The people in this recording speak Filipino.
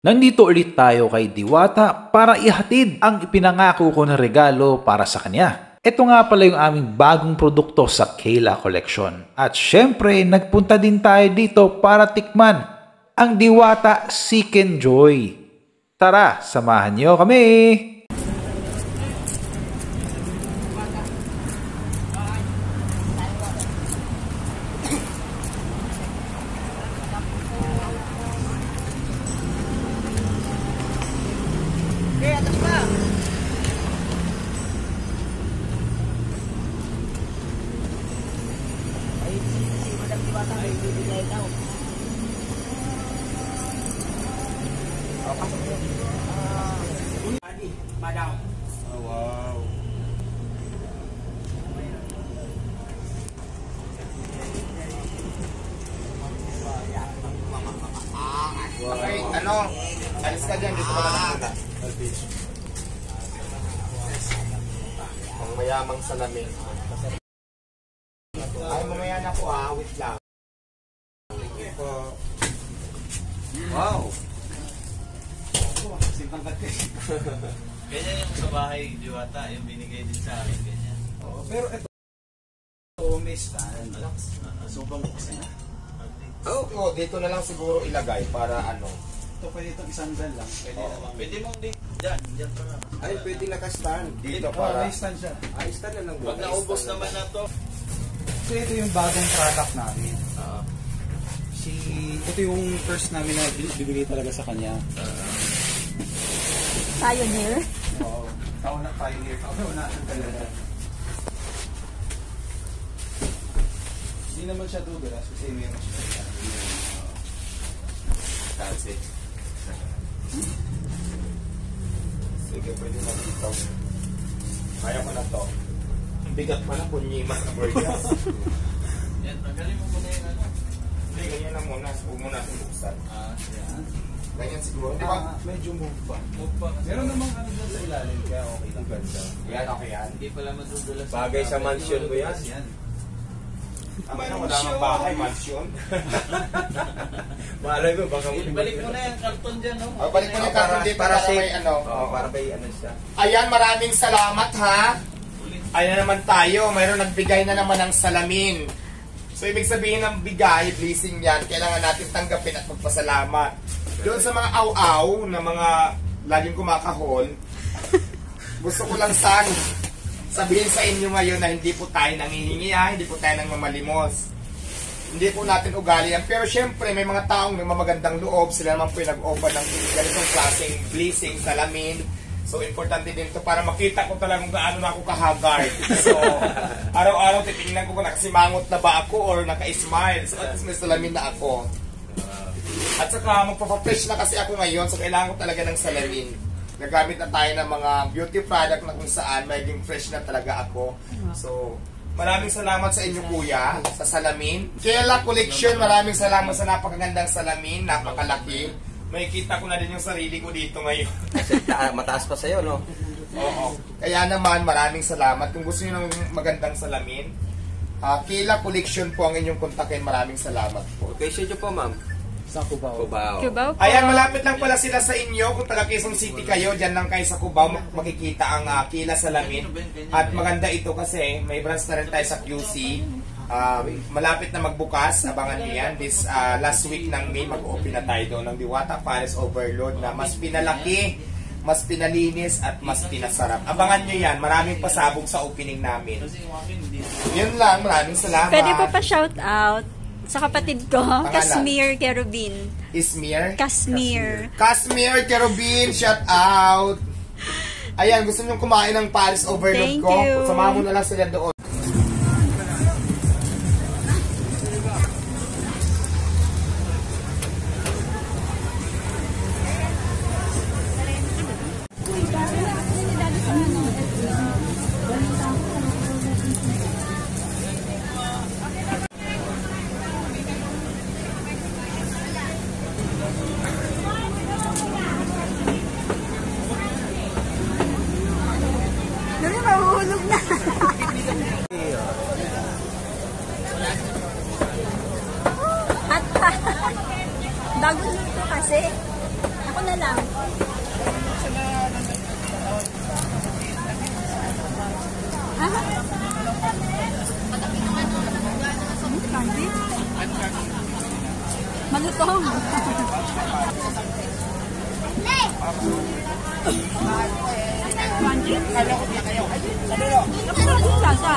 Nandito ulit tayo kay Diwata para ihatid ang ipinangako ko na regalo para sa kanya. Ito nga pala yung aming bagong produkto sa Kayla Collection. At syempre, nagpunta din tayo dito para tikman ang Diwata Seek and Joy. Tara, samahan niyo kami! Oh, wow. Okay, alis ka dyan, dito ka lang muna. Ang mayamang salamin. Ay, mamaya na po wait lang. Wow! Simpang katis. Ganyan yung sa bahay, Diwata, yung binigay din sa akin, ganyan. Oo, pero ito, may stand. Sobrang kasi na. Oh, dito na lang siguro ilagay para Ito pwede itong isandal lang. Pwede naman. Pwede mong dyan pa na. Ay, pwede naka-stand. Dito Oh, para... may stand siya. Ay, stand na lang. Pag naubos naman na to. So ito yung bagong product namin. Ito yung first namin na bibigay talaga sa kanya. Pioneer. Oo. Kauna pioneer. Kauna talaga. Hindi naman siya dudulas kasi meron siya. That's it. Sige, pwede na dito. Kaya mo na to. Ang bigat pa na punyimas na burgas. Yan, tanggalin mo muna yung Hindi, ganyan lang muna. Huwag mo natin buksan. Yan. Ganyan siguro. Di ba? Medyo move pa. move pa. Meron namang dyan sa ilalim kaya okay lang. Ganda. Yan, okay yan. Hindi pala madudulas. Bagay sa mansion mo yan. Tama na, wala kang bahay, mansion. Malay mo, baka mo. Balik mo na yung karton dyan, no? Balik mo na yung karton dito para may para may siya. Ayan, maraming salamat ha. Ayan na naman tayo. Mayroon nagbigay na naman ng salamin. So, ibig sabihin ng bigay, blessing yan, kailangan natin tanggapin at magpasalamat. Doon sa mga aw-aw na mga laging kumakahol, gusto ko lang sabihin sa inyo ngayon na hindi po tayo nangihingi, hindi po tayo nang mamalimos. Hindi po natin ugali yan. Pero syempre, may mga taong may mamagandang loob, sila naman po yung nag-offer ng ganitong klaseng blessing, salamin. So, importante din to para makita ko talaga kung gaano na ako kahagard. So, araw-araw titingnan ko kung nakasimangot na ba ako or naka-smile. So, at least may salamin na ako. At saka, magpapafresh na kasi ako ngayon, so kailangan ko talaga ng salamin. Gagamit na tayo ng mga beauty product na kung saan maging fresh na talaga ako. So, maraming salamat sa inyo kuya, sa salamin. Kayla Collection, maraming salamat sa napakagandang salamin, napakalaki. May kita ko na din yung sarili ko dito ngayon. Mataas pa sa'yo, no? Oo. Kaya naman, maraming salamat. Kung gusto niyo ng magandang salamin, Kayla Collection po ang inyong kontakin. Maraming salamat po. Location nyo po, ma'am? Sa Cubao. Cubao po. Ayan, malapit lang pala sila sa inyo. Kung taga Quezon City kayo, dyan lang kayo sa Cubao, makikita ang Kayla Salamin. At maganda ito kasi may branch na rin tayo sa QC. Malapit na magbukas, abangan niyo yan. This last week ng May, mag-open na tayo doon ng Diwata Paris Overload na mas pinalaki, mas pinalinis at mas pinasarap. Abangan niyo yan, maraming pasabog sa opening namin. Yun lang, maraming salamat. Pwede po pa shout out sa kapatid ko, Kasmir Kerubin. Ismir? Kasmir. Kasmir Kerubin, shout out! Ayan, gusto nyo kumain ng Paris Overload Thank ko? you. Samahan mo na lang sila doon. Dali, mahuhulog na. Gutom. Crunchy? Napakasarap yung lasa.